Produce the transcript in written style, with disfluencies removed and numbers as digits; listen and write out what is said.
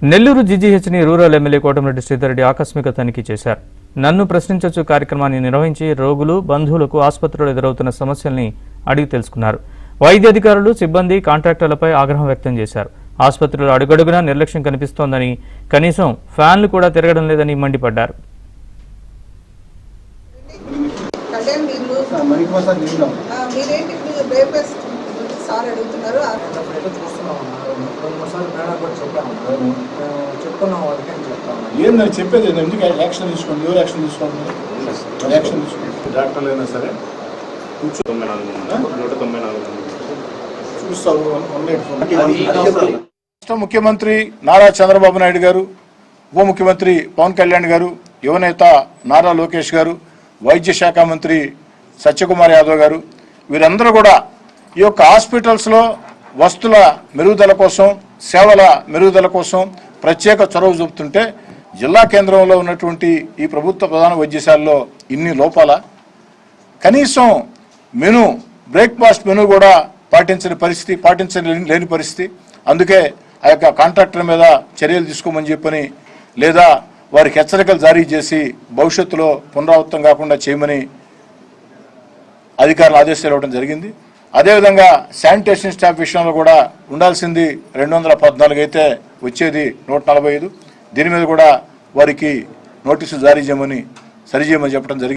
Nellore జీజీహెచ్ని rural MLA Kotamreddy Sridhar Reddy ఆకస్మిక తనిఖీ చేశారు. నన్ను ప్రశ్నించొచ్చు కార్యక్రమాన్ని నిర్వహించి రోగులు, బంధువులకు ఆసుపత్రిలో ఎదురవుతున్న సమస్యల్ని అడిగి తెలుసుకున్నారు. వైద్య అధికారులు, సిబ్బంది, కాంట్రాక్టర్లపై ఆగ్రహం వ్యక్తం చేశారు. ఆసుపత్రిలో అడుగడుగునా నిర్లక్ష్యం కనిపిస్తోందని, కనీసం ఫ్యాన్లు కూడా తిరగడం లేదని మండిపడ్డారు. ఏందని చెప్పేది ఎందుకు యాక్షన్ తీసుకోండి, ఎవరు యాక్షన్ తీసుకోండి, యాక్షన్ తీసుకోండి. డాక్టర్లు అయినా సరే చూస్తారు. రాష్ట్ర ముఖ్యమంత్రి నారా చంద్రబాబు నాయుడు గారు, ఉప ముఖ్యమంత్రి పవన్ కళ్యాణ్ గారు, యువనేత నారా లోకేష్ గారు, వైద్య శాఖ మంత్రి సత్యకుమార్ యాదవ్ గారు, వీరందరూ కూడా ఈ యొక్క హాస్పిటల్స్లో వస్తువుల మెరుగుదల కోసం, సేవల మెరుగుదల కోసం ప్రత్యేక చొరవ చూపుతుంటే జిల్లా కేంద్రంలో ఉన్నటువంటి ఈ ప్రభుత్వ ప్రధాన వైద్యశాలలో ఇన్ని లోపాల, కనీసం మెను, బ్రేక్ఫాస్ట్ మెను కూడా పాటించలేని పరిస్థితి. అందుకే ఆ యొక్క కాంట్రాక్టర్ మీద చర్యలు తీసుకోమని చెప్పని, లేదా వారికి హెచ్చరికలు జారీ చేసి భవిష్యత్తులో పునరావృతం కాకుండా చేయమని అధికారులు ఆదేశాలు ఇవ్వడం జరిగింది. అదేవిధంగా శానిటేషన్ స్టాఫ్ విషయంలో కూడా ఉండాల్సింది 214 అయితే వచ్చేది 145. దీని మీద కూడా వారికి నోటీసులు జారీ చేయమని, సరిచేయమని చెప్పడం జరిగింది.